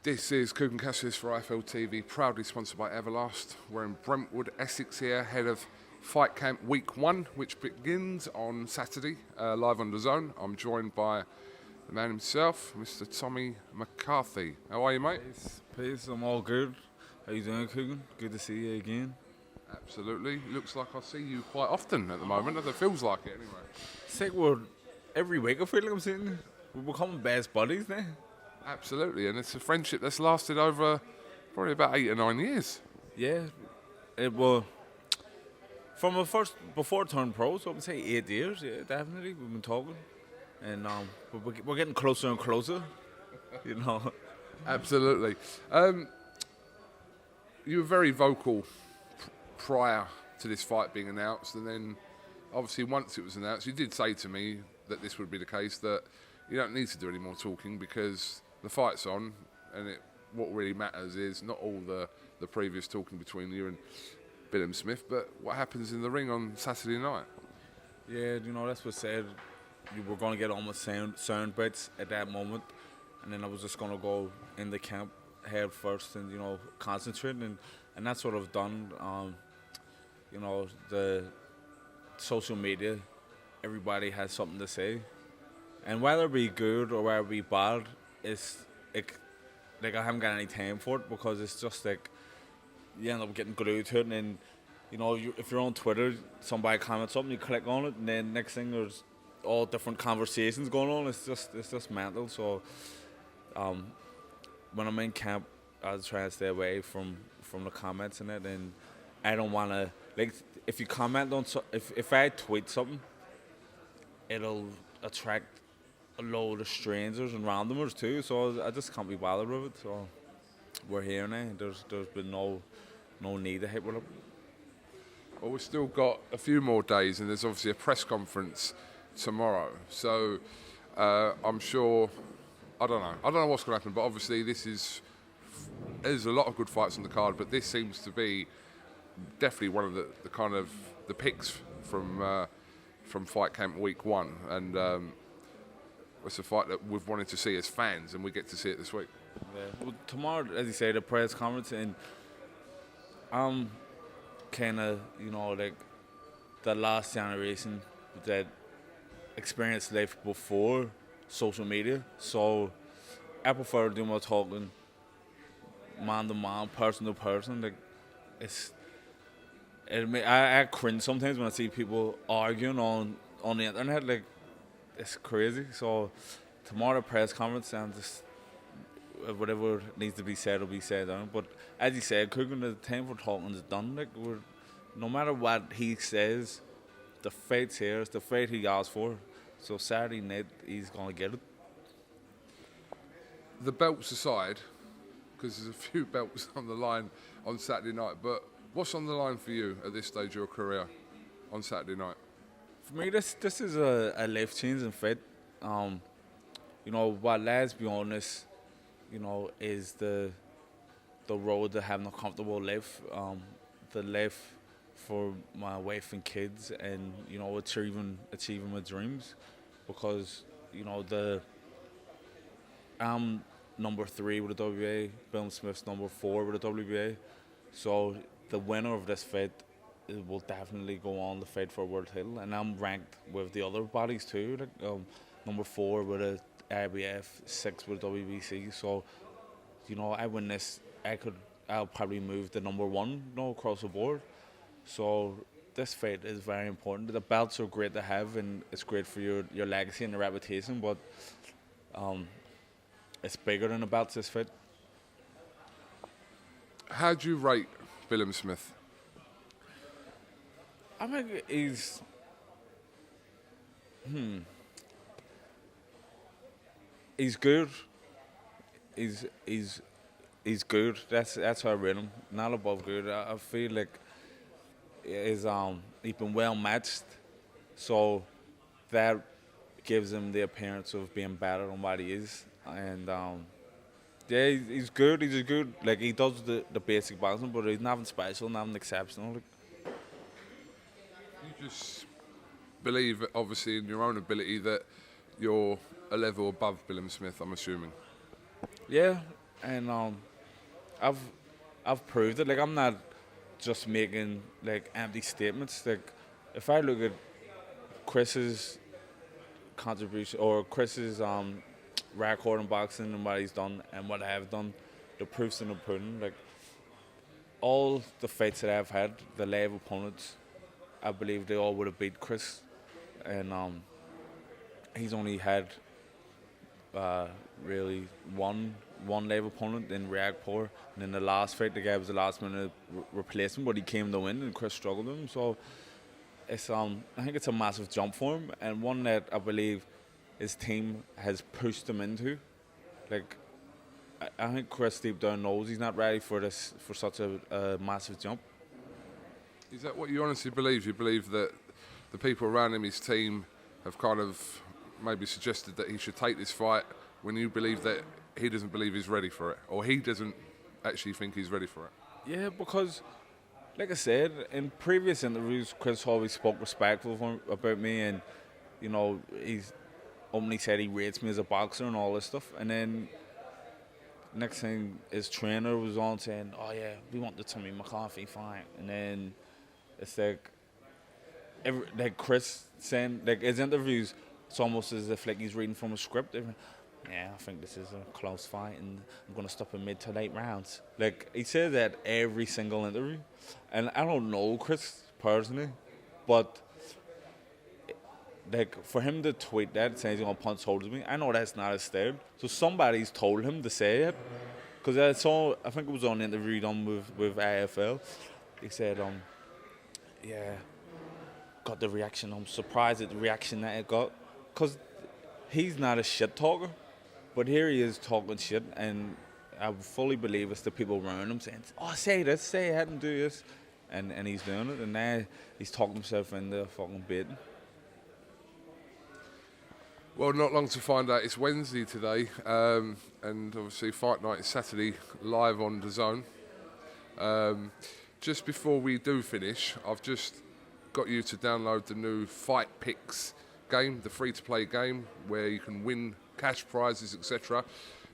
This is KUGAN CASSIUS for IFL-TV, proudly sponsored by Everlast. We're in Brentwood, Essex here, ahead of Fight Camp Week 1, which begins on Saturday, live on the Zone. I'm joined by the man himself, Mr. Tommy McCarthy. How are you, mate? Peace, I'm all good. How you doing, KUGAN? Good to see you again. Absolutely. Looks like I see you quite often at the moment. It feels like it, anyway. It's like every week I feel like I'm seeing you. We're becoming best buddies now. Absolutely, and it's a friendship that's lasted over probably about 8 or 9 years. Yeah, it was from the first before I turned pro, so I would say 8 years. Yeah, definitely we've been talking, and we're getting closer and closer. You know. Absolutely. You were very vocal prior to this fight being announced, and then obviously once it was announced, you did say to me that this would be the case, that you don't need to do any more talking because the fight's on, and what really matters is not all the previous talking between you and Billam-Smith, but what happens in the ring on Saturday night. Yeah, you know, that's what said. You were going to get almost sound bites at that moment, and then I was just going to go in the camp head first and, you know, concentrate, and that's what I've done. You know, the social media, everybody has something to say, and whether it be good or whether it be bad, it's like I haven't got any time for it, because it's just like you end up getting glued to it, and then, you know, if you're on Twitter, somebody comments something, you click on it, and then next thing there's all different conversations going on. It's just mental. So when I'm in camp, I try to stay away from the comments in it, and I don't want to, like, if you comment on if I tweet something, it'll attract a load of strangers and randomers too, so I just can't be bothered with it. So we're here now. There's been no need to hit with it. Well, we've still got a few more days, and there's obviously a press conference tomorrow. So I'm sure, I don't know what's going to happen, but obviously there's a lot of good fights on the card, but this seems to be definitely one of the kind of the picks from Fight Camp Week 1, and it's a fight that we've wanted to see as fans, and we get to see it this week. Yeah. Well, tomorrow, as you say, the press conference, and I'm kind of, you know, like the last generation that experienced life before social media. So I prefer to do more talking man to man, person to person. Like I cringe sometimes when I see people arguing on the internet. Like, it's crazy. So tomorrow press conference, and just whatever needs to be said will be said. But as you said, KUGAN, the time for talking is done. Like, no matter what he says, the fight's here. It's the fight he asked for. So Saturday night, he's gonna get it. The belts aside, because there's a few belts on the line on Saturday night, but what's on the line for you at this stage of your career on Saturday night? For me, this is a life-changing fight. You know, what lies beyond this, you know, is the road to having a comfortable life, the life for my wife and kids, and, you know, achieving my dreams, because, you know, I'm number 3 with the WBA, Billam-Smith's number 4 with the WBA, so the winner of this fight will definitely go on to fight for a world title, and I'm ranked with the other bodies too, like number 4 with a IBF, 6 with WBC. So, you know, I win this, I'll probably move to number 1, you know, across the board. So this fight is very important. The belts are great to have, and it's great for your legacy and your reputation, but it's bigger than the belts, this fight. How do you rate Billam-Smith? I think he's good. He's good. That's how I rate him. Not above good. I feel like he's been well matched, so that gives him the appearance of being better than what he is. And yeah, he's good. He's good. Like, he does the basic boxing, but he's nothing special, nothing exceptional. Like, you just believe, obviously, in your own ability that you're a level above Billam-Smith, I'm assuming. Yeah, and I've I've proved it. Like I'm not just making like empty statements. Like if I look at Chris's contribution or Chris's record in boxing and what he's done and what I have done, the proof's in the pudding. Like all the fights that I've had, the live opponents, I believe they all would have beat Chris, and he's only had really one live opponent in Reagpor, and in the last fight the guy was the last minute replacement, but he came to win and Chris struggled with him. So it's I think it's a massive jump for him, and one that I believe his team has pushed him into. Like I think Chris deep down knows he's not ready for such a massive jump. Is that what you honestly believe? You believe that the people around him, his team, have kind of maybe suggested that he should take this fight when you believe that he doesn't believe he's ready for it, or he doesn't actually think he's ready for it? Yeah, because, like I said, in previous interviews, Chris always spoke respectful about me, and, you know, he's openly said he rates me as a boxer and all this stuff. And then, next thing, his trainer was on saying, oh yeah, we want the Tommy McCarthy fight. And then it's like Chris saying, like his interviews, it's almost as if like he's reading from a script. Yeah, I think this is a close fight and I'm going to stop in mid to late rounds. Like, he says that every single interview. And I don't know Chris personally, but like for him to tweet that saying he's going to punch holes with me, I know that's not his style. So somebody's told him to say it. Because I think it was on an interview done with AFL. He said, yeah, got the reaction. I'm surprised at the reaction that it got. Because he's not a shit talker. But here he is talking shit, and I fully believe it's the people around him saying, oh, say this, say it, and do this. And he's doing it, and now he's talking himself into fucking bed. Well, not long to find out. It's Wednesday today, and obviously Fight Night is Saturday, live on the Zone. Just before we do finish, I've just got you to download the new Fight Picks game, the free-to-play game, where you can win cash prizes, etc.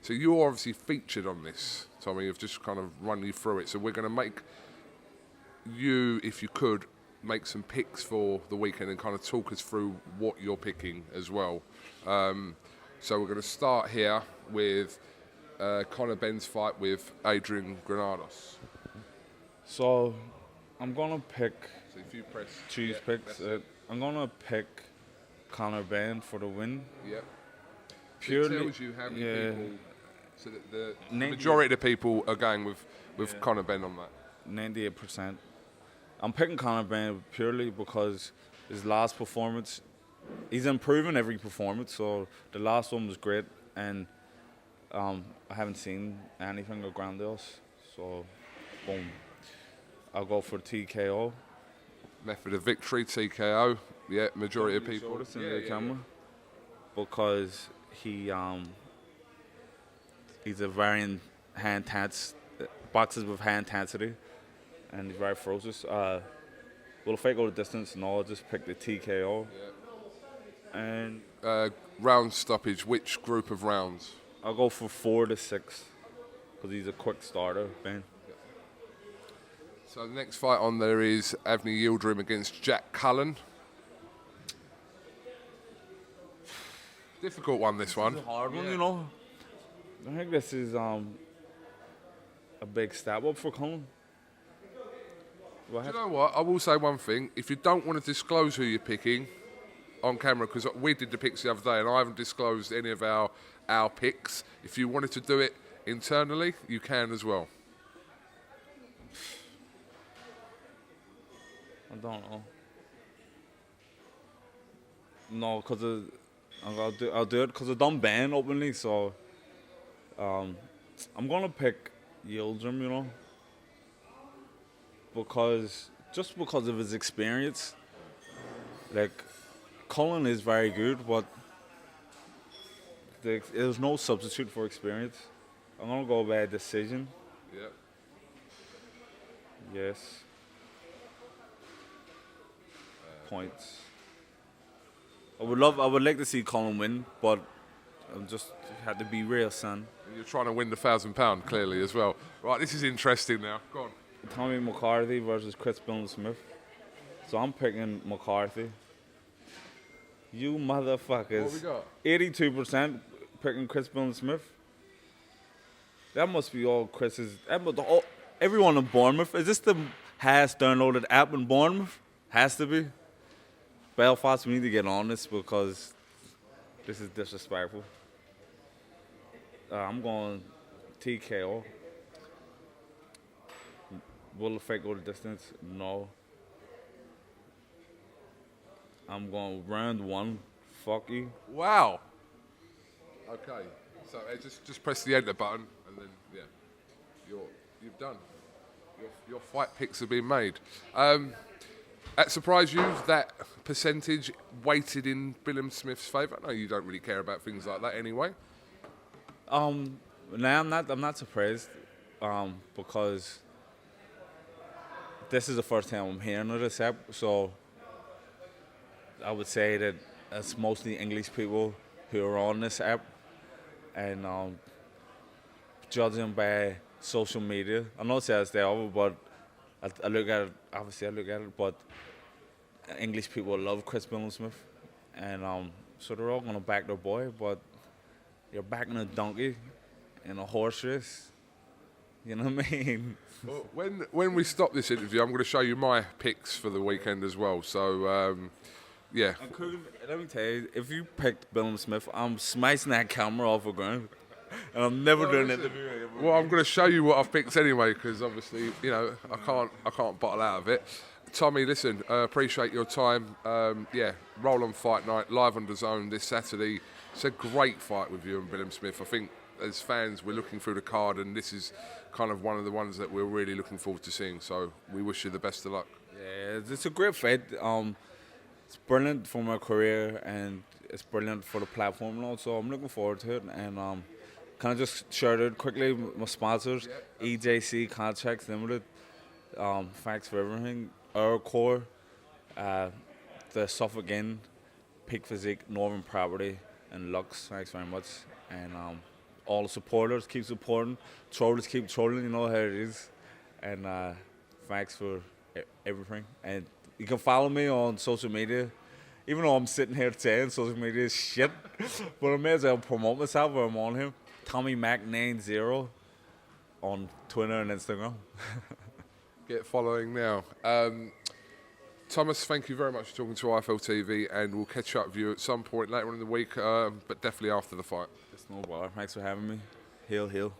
So you're obviously featured on this, Tommy. I've just kind of run you through it. So we're going to make you, if you could, make some picks for the weekend and kind of talk us through what you're picking as well. So we're going to start here with Conor Benn's fight with Adrian Granados. So I'm going to pick, So if you press choose picks, I'm going to pick Conor Benn for the win. Yep. Purely, it tells you how many people, so that the 90 majority of the people are going with Conor Benn on that. 98%. I'm picking Conor Benn purely because his last performance, he's improving every performance. So the last one was great, and I haven't seen anything of grandiose. So, boom. I'll go for TKO. Method of victory, TKO. Yeah, majority of people. The camera. Because he's a very high intense, boxes with high intensity, and he's very ferocious. Well, if I go the distance, no, I'll just pick the TKO. Yeah. And round stoppage, which group of rounds? I'll go for 4 to 6, because he's a quick starter, Ben. So the next fight on there is Avni Yildirim against Jack Cullen. Difficult one, this one. It's a hard one, you know. I think this is a big step up for Cullen. Do you know what? I will say one thing. If you don't want to disclose who you're picking on camera, because we did the picks the other day and I haven't disclosed any of our picks, if you wanted to do it internally, you can as well. I don't know. No, because I'll do it because I've done Ben openly, so I'm gonna pick Yildirim, you know, because of his experience. Like, Cullen is very good, but there's no substitute for experience. I'm gonna go by decision. Yeah. Yes. Points. I would like to see Cullen win, but I just had to be real, son. And you're trying to win the £1,000 clearly as well. Right, this is interesting now. Go on. Tommy McCarthy versus Chris Billam-Smith. So I'm picking McCarthy. You motherfuckers. What we got? 82% picking Chris Billam-Smith. That must be all Chris's. Everyone in Bournemouth. Is this the highest downloaded app in Bournemouth? Has to be. Belfast, we need to get on this because this is disrespectful. I'm going TKO. Will the fight go the distance? No. I'm going round 1. Fuck you. Wow. Okay. So just press the enter button and then you've done. Your fight picks have been made. That surprised you, that percentage weighted in Billam-Smith's favour? I know you don't really care about things like that anyway. No, I'm not surprised because this is the first time I'm hearing of this app, so I would say that it's mostly English people who are on this app, and judging by social media, I'm not saying it's the other, but I look at it, obviously I look at it, but English people love Chris Billam-Smith, and so they're all going to back their boy, but you're backing a donkey in a horse race. You know what I mean? Well, when we stop this interview, I'm going to show you my picks for the weekend as well. So, yeah. And KUGAN, let me tell you, if you picked Billam-Smith, I'm smashing that camera off the ground. And I'm never doing it. Well, I'm going to show you what I've picked anyway, because obviously, you know, I can't bottle out of it. Tommy, listen, appreciate your time. Yeah, roll on Fight Night, live on DAZN this Saturday. It's a great fight with you and Billam-Smith. I think as fans, we're looking through the card, and this is kind of one of the ones that we're really looking forward to seeing. So we wish you the best of luck. Yeah, it's a great fight. It's brilliant for my career, and it's brilliant for the platform and all. So I'm looking forward to it. And can I just share it quickly? My sponsors, EJC Contracts Limited. Thanks for everything. Our Core, the Suffolk Inn, Peak Physique, Northern Property, and Lux. Thanks very much. And all the supporters, keep supporting. Trollers, keep trolling. You know how it is. And thanks for everything. And you can follow me on social media. Even though I'm sitting here saying social media is shit, but I may as well promote myself where I'm on here. Tommy Mac 90 on Twitter and Instagram. Get following now. Thomas, thank you very much for talking to IFL TV, and we'll catch up with you at some point later on in the week, but definitely after the fight. It's no bother. Thanks for having me. Hail, hail.